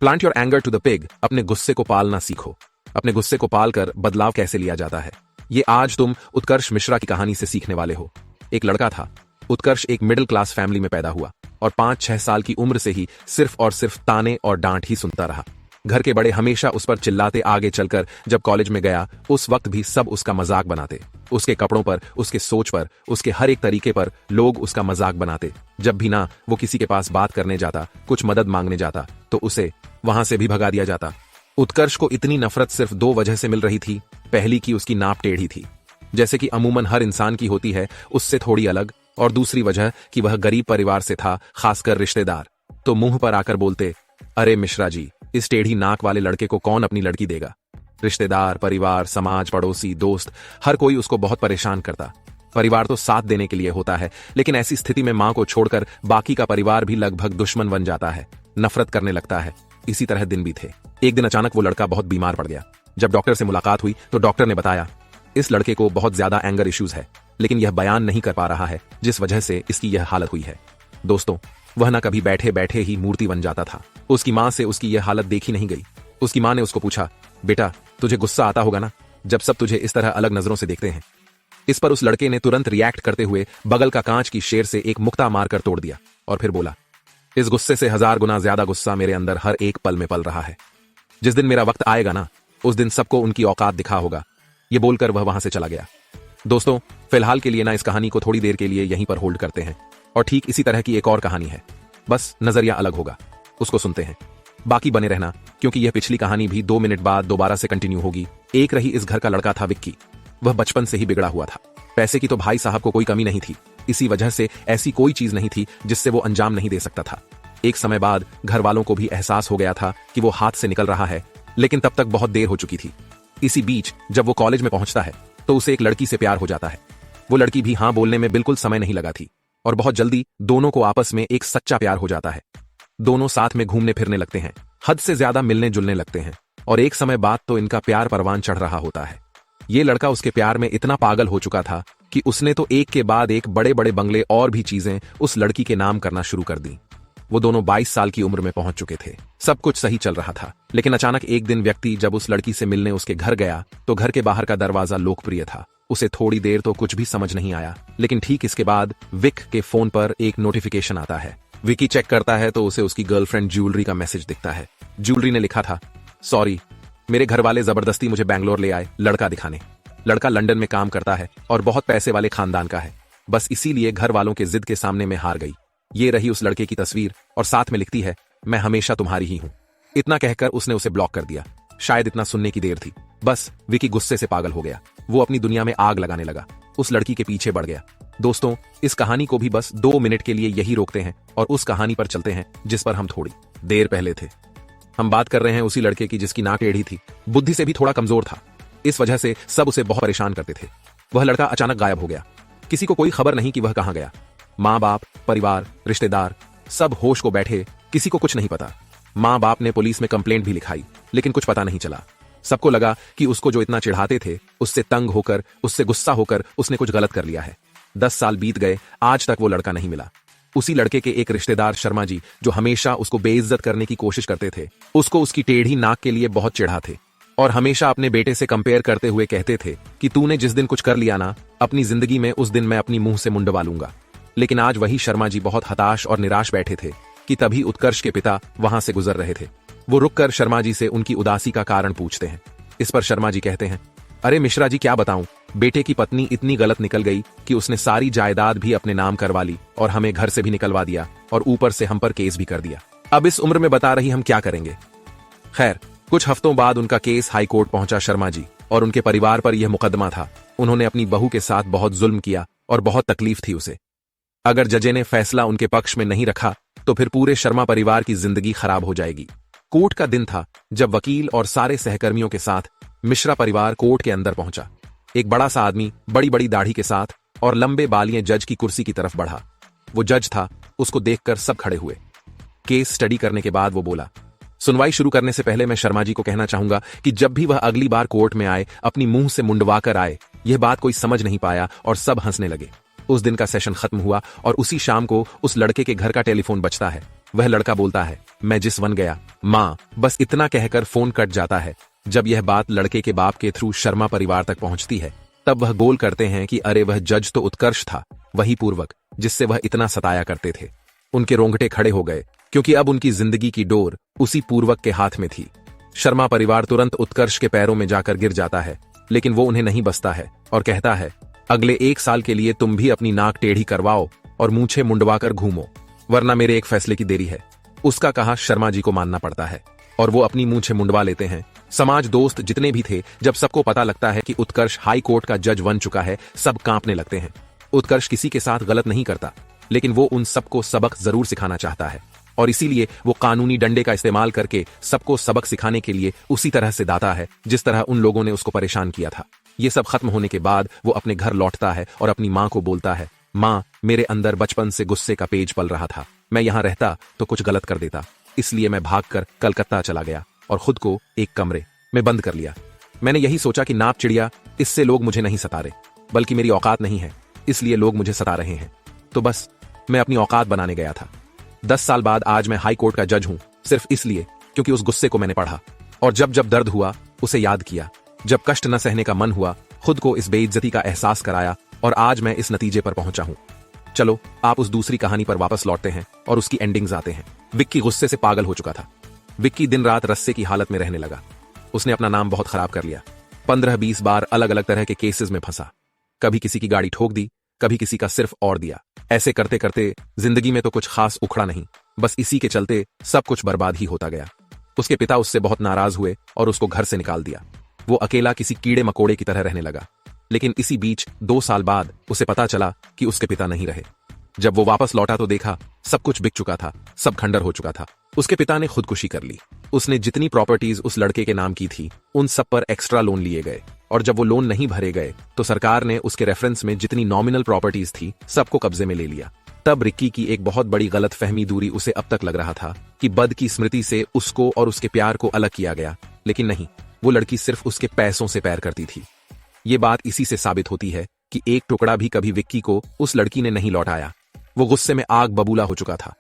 Plant your anger to the pig. अपने गुस्से को पालना सीखो। अपने गुस्से को पालकर बदलाव कैसे लिया जाता है, ये आज तुम उत्कर्ष मिश्रा की कहानी से सीखने वाले हो। एक लड़का था। उत्कर्ष एक मिडिल क्लास फैमिली में पैदा हुआ और 5-6 साल की उम्र से ही सिर्फ और सिर्फ ताने और डांट ही सुनता रहा। घर के बड़े हमेशा उस पर चिल्लाते। आगे चलकर जब कॉलेज में गया उस वक्त भी सब उसका मजाक बनाते। उसके कपड़ों पर, उसके सोच पर, उसके हर एक तरीके पर लोग उसका मजाक बनाते। जब भी ना वो किसी के पास बात करने जाता, कुछ मदद मांगने जाता, तो उसे वहां से भी भगा दिया जाता। उत्कर्ष को इतनी नफरत सिर्फ 2 वजह से मिल रही थी। पहली की उसकी नाप टेढ़ी थी, जैसे कि अमूमन हर इंसान की होती है, उससे थोड़ी अलग। और दूसरी वजह कि वह गरीब परिवार से था, खासकर रिश्तेदार तो मुंह पर आकर बोलते, अरे मिश्रा जी, इस टेढ़ी नाक वाले लड़के को कौन अपनी लड़की देगा। रिश्तेदार, परिवार, समाज, पड़ोसी, दोस्त, हर कोई उसको बहुत परेशान करता। परिवार तो साथ देने के लिए होता है, लेकिन ऐसी स्थिति में मां को छोड़कर बाकी का परिवार भी लगभग दुश्मन बन जाता है, नफरत करने लगता है। इसी तरह दिन भी थे। एक दिन अचानक वो लड़का बहुत बीमार पड़ गया। जब डॉक्टर से मुलाकात हुई तो डॉक्टर ने बताया, इस लड़के को बहुत ज्यादा एंगर इश्यूज है, लेकिन यह बयान नहीं कर पा रहा है, जिस वजह से इसकी यह हालत हुई है। दोस्तों, वह न कभी बैठे बैठे ही मूर्ति बन जाता था। उसकी मां से उसकी यह हालत देखी नहीं गई। उसकी मां ने उसको पूछा, बेटा तुझे गुस्सा आता होगा ना, जब सब तुझे इस तरह अलग नजरों से देखते हैं। इस पर उस लड़के ने तुरंत रिएक्ट करते हुए बगल का कांच की शेर से एक मुक्ता मारकर तोड़ दिया और फिर बोला, इस गुस्से से 1000 गुना ज्यादा गुस्सा मेरे अंदर हर एक पल में पल रहा है। जिस दिन मेरा वक्त आएगा ना, उस दिन सबको उनकी औकात दिखा होगा। ये बोलकर वह वहां से चला गया। दोस्तों, फिलहाल के लिए ना इस कहानी को थोड़ी देर के लिए यहीं पर होल्ड करते हैं, और ठीक इसी तरह की एक और कहानी है, बस नजरिया अलग होगा, उसको सुनते हैं। बाकी बने रहना, क्योंकि यह पिछली कहानी भी 2 मिनट बाद दोबारा से कंटिन्यू होगी। एक रही इस घर का लड़का था विक्की। वह बचपन से ही बिगड़ा हुआ था। पैसे की तो भाई साहब को कोई कमी नहीं थी। इसी वजह से ऐसी कोई चीज नहीं थी जिससे वो अंजाम नहीं दे सकता था। एक समय बाद घर वालों को भी एहसास हो गया था कि वो हाथ से निकल रहा है, लेकिन तब तक बहुत देर हो चुकी थी। इसी बीच जब वो कॉलेज में पहुंचता है तो उसे एक लड़की से प्यार हो जाता है। वो लड़की भी हाँ बोलने में बिल्कुल समय नहीं लगा थी, और बहुत जल्दी दोनों को आपस में एक सच्चा प्यार हो जाता है। दोनों साथ में घूमने फिरने लगते हैं, हद से ज्यादा मिलने जुलने लगते हैं, और एक समय बाद तो इनका प्यार परवान चढ़ रहा होता है। ये लड़का उसके प्यार में इतना पागल हो चुका था कि उसने तो एक के बाद एक बड़े बड़े बंगले और भी चीजें उस लड़की के नाम करना शुरू कर दी। वो दोनों 22 साल की उम्र में पहुंच चुके थे। सब कुछ सही चल रहा था, लेकिन अचानक एक दिन व्यक्ति जब उस लड़की से मिलने उसके घर गया तो घर के बाहर का दरवाजा लोकप्रिय था। उसे थोड़ी देर तो कुछ भी समझ नहीं आया, लेकिन ठीक इसके बाद विक के फोन पर एक नोटिफिकेशन आता है। विकी चेक करता है तो उसे उसकी गर्लफ्रेंड ज्वेलरी का मैसेज दिखता है। ज्वेलरी ने लिखा था, सॉरी, मेरे घर वाले जबरदस्ती मुझे बैंगलोर ले आए लड़का दिखाने। लड़का लंदन में काम करता है और बहुत पैसे वाले खानदान का है, बस इसीलिए घर वालों के जिद के सामने मैं हार गई। ये रही उस लड़के की तस्वीर, और साथ में लिखती है, मैं हमेशा तुम्हारी ही हूं। इतना कहकर उसने उसे ब्लॉक कर दिया। शायद इतना सुनने की देर थी। बस विकी गुस्से से पागल हो गया। वो अपनी दुनिया में आग लगाने लगा, उस लड़की के पीछे बढ़ गया। दोस्तों, इस कहानी को भी बस 2 मिनट के लिए यही रोकते हैं और उस कहानी पर चलते हैं जिस पर हम थोड़ी देर पहले थे। हम बात कर रहे हैं उसी लड़के की जिसकी नाक टेढ़ी थी, बुद्धि से भी थोड़ा कमजोर था। इस वजह से सब उसे बहुत परेशान करते थे। वह लड़का अचानक गायब हो गया। किसी को कोई खबर नहीं कि वह कहां गया। माँ बाप, परिवार, रिश्तेदार सब होश को बैठे, किसी को कुछ नहीं पता। माँ बाप ने पुलिस में कंप्लेंट भी लिखाई, लेकिन कुछ पता नहीं चला। सबको लगा कि उसको जो इतना चिढ़ाते थे, उससे तंग होकर, उससे गुस्सा होकर उसने कुछ गलत कर लिया है। 10 साल बीत गए, आज तक वो लड़का नहीं मिला। उसी लड़के के एक रिश्तेदार शर्मा जी, जो हमेशा उसको बेइज्जत करने की कोशिश करते थे, उसको उसकी टेढ़ी नाक के लिए बहुत चिढ़ा थे और हमेशा अपने बेटे से कंपेयर करते हुए कहते थे कि तूने जिस दिन कुछ कर लिया ना अपनी जिंदगी में, उस दिन मैं अपनी मुंह से मुंडवा लूंगा। लेकिन आज वही शर्मा जी बहुत हताश और निराश बैठे थे कि तभी उत्कर्ष के पिता वहां से गुजर रहे थे। वो रुककर शर्मा जी से उनकी उदासी का कारण पूछते हैं। इस पर शर्मा जी कहते हैं, अरे मिश्रा जी, क्या बताऊं, बेटे की पत्नी इतनी गलत निकल गई कि उसने सारी जायदाद भी अपने नाम करवा ली और हमें घर से भी निकलवा दिया और ऊपर से हम पर केस भी कर दिया। अब इस उम्र में बता रही हम क्या करेंगे। खैर, कुछ हफ्तों बाद उनका केस हाई कोर्ट पहुंचा। शर्मा जी और उनके परिवार पर यह मुकदमा था। उन्होंने अपनी बहू के साथ बहुत जुल्म किया और बहुत तकलीफ थी उसे। अगर जजे ने फैसला उनके पक्ष में नहीं रखा तो फिर पूरे शर्मा परिवार की जिंदगी खराब हो जाएगी। कोर्ट का दिन था जब वकील और सारे सहकर्मियों के साथ मिश्रा परिवार कोर्ट के अंदर पहुंचा। एक बड़ा सा आदमी बड़ी बड़ी दाढ़ी के साथ और लंबे बालिए जज की कुर्सी की तरफ बढ़ा। वो जज था। उसको देखकर सब खड़े हुए। केस स्टडी करने के बाद वो बोला, सुनवाई शुरू करने से पहले मैं शर्मा जी को कहना चाहूंगा कि जब भी वह अगली बार कोर्ट में आए अपनी मुंह से मुंडवा कर आए। यह बात कोई समझ नहीं पाया और सब हंसने लगे। उस दिन का सेशन खत्म हुआ और उसी शाम को उस लड़के के घर का टेलीफोन बजता है। वह लड़का बोलता है, मैं जिस वन गया माँ, बस इतना कहकर फोन कट जाता है। जब यह बात लड़के के बाप के थ्रू शर्मा परिवार तक पहुंचती है तब वह गोल करते हैं कि अरे वह जज तो उत्कर्ष था, वही पूर्वक जिससे वह इतना सताया करते थे। उनके रोंगटे खड़े हो गए क्योंकि अब उनकी जिंदगी की डोर उसी पूर्वक के हाथ में थी। शर्मा परिवार तुरंत उत्कर्ष के पैरों में जाकर गिर जाता है, लेकिन वो उन्हें नहीं बसता है और कहता है अगले 1 साल के लिए तुम भी अपनी नाक टेढ़ी करवाओ और मूंछें मुंडवाकर घूमो, वरना मेरे एक फैसले की देरी है। उसका कहा शर्मा जी को मानना पड़ता है और वो अपनी मूंछें मुंडवा लेते हैं। समाज दोस्त जितने भी थे, जब सबको पता लगता है कि उत्कर्ष हाई कोर्ट का जज बन चुका है, सब कांपने लगते हैं। उत्कर्ष किसी के साथ गलत नहीं करता, लेकिन वो उन सबको सबक जरूर सिखाना चाहता है और इसीलिए वो कानूनी डंडे का इस्तेमाल करके सबको सबक सिखाने के लिए उसी तरह से दाता है जिस तरह उन लोगों ने उसको परेशान किया था। ये सब खत्म होने के बाद वो अपने घर लौटता है और अपनी माँ को बोलता है, माँ, मेरे अंदर बचपन से गुस्से का पेज पल रहा था। मैं यहाँ रहता तो कुछ गलत कर देता, इसलिए मैं भागकर कलकत्ता चला गया और खुद को एक कमरे में बंद कर लिया। मैंने यही सोचा कि नाप चिड़िया, इससे लोग मुझे नहीं सता रहे, बल्कि मेरी औकात नहीं है, इसलिए लोग मुझे सता रहे हैं। तो बस मैं अपनी औकात बनाने गया था। 10 साल बाद आज मैं हाई कोर्ट का जज हूं, सिर्फ इसलिए क्योंकि उस गुस्से को मैंने पढ़ा और जब जब दर्द हुआ उसे याद किया। जब कष्ट न सहने का मन हुआ, खुद को इस बेइज्जती का एहसास कराया और आज मैं इस नतीजे पर पहुंचा हूं। चलो आप उस दूसरी कहानी पर वापस लौटते हैं और उसकी एंडिंग्स आते हैं। विक्की गुस्से से पागल हो चुका था। विक्की दिन रात रस्से की हालत में रहने लगा। उसने अपना नाम बहुत खराब कर लिया। 15-20 बार अलग अलग तरह के केसेस में फंसा। कभी किसी की गाड़ी ठोक दी, कभी किसी का सिर्फ और दिया। ऐसे करते करते जिंदगी में तो कुछ खास उखड़ा नहीं, बस इसी के चलते सब कुछ बर्बाद ही होता गया। उसके पिता उससे बहुत नाराज हुए और उसको घर से निकाल दिया। वो अकेला किसी कीड़े मकोड़े की तरह रहने लगा। लेकिन इसी बीच 2 साल बाद उसे पता चला कि उसके पिता नहीं रहे। जब वो वापस लौटा तो देखा सब कुछ बिक चुका था, सब खंडर हो चुका था। उसके पिता ने खुदकुशी कर ली। उसने जितनी प्रॉपर्टीज उस लड़के के नाम की थी, उन सब पर एक्स्ट्रा लोन लिए गए और जब वो लोन नहीं भरे गए तो सरकार ने उसके रेफरेंस में जितनी नॉमिनल प्रॉपर्टीज थी सबको कब्जे में ले लिया। तब रिक्की की एक बहुत बड़ी गलतफहमी दूरी उसे अब तक लग रहा था कि बद की स्मृति से उसको और उसके प्यार को अलग किया गया, लेकिन नहीं, वो लड़की सिर्फ उसके पैसों से प्यार करती थी। ये बात इसी से साबित होती है कि एक टुकड़ा भी कभी विक्की को उस लड़की ने नहीं लौटाया। वो गुस्से में आग बबूला हो चुका था।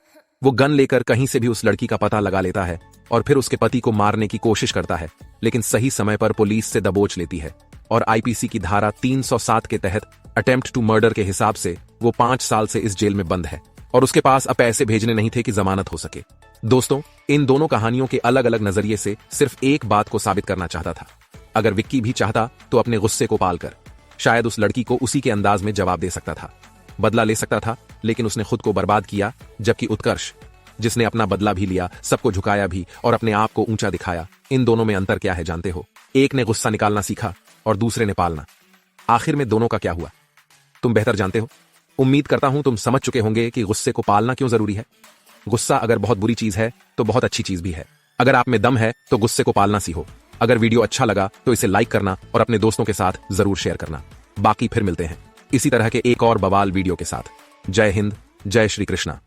वो गन लेकर कहीं से भी उस लड़की का पता लगा लेता है और फिर उसके पति को मारने की कोशिश करता है, लेकिन सही समय पर पुलिस से दबोच लेती है और आईपीसी की धारा 307 के तहत अटेम्प्ट टू मर्डर के हिसाब से वो 5 साल से इस जेल में बंद है और उसके पास अब पैसे भेजने नहीं थे कि जमानत हो सके। दोस्तों, इन दोनों कहानियों के अलग अलग नजरिए से सिर्फ एक बात को साबित करना चाहता था। अगर विक्की भी चाहता तो अपने गुस्से को पालकर शायद उस लड़की को उसी के अंदाज में जवाब दे सकता था, बदला ले सकता था, लेकिन उसने खुद को बर्बाद किया। जबकि उत्कर्ष, जिसने अपना बदला भी लिया, सबको झुकाया भी और अपने आप को ऊंचा दिखाया, इन दोनों में अंतर क्या है जानते हो? एक ने गुस्सा निकालना सीखा और दूसरे ने पालना। आखिर में दोनों का क्या हुआ तुम बेहतर जानते हो। उम्मीद करता हूं तुम समझ चुके होंगे कि गुस्से को पालना क्यों जरूरी है। गुस्सा अगर बहुत बुरी चीज है तो बहुत अच्छी चीज भी है। अगर आप में दम है तो गुस्से को पालना सीखो। अगर वीडियो अच्छा लगा तो इसे लाइक करना और अपने दोस्तों के साथ जरूर शेयर करना। बाकी फिर मिलते हैं इसी तरह के एक और बवाल वीडियो के साथ। जय हिंद, जय श्री कृष्णा।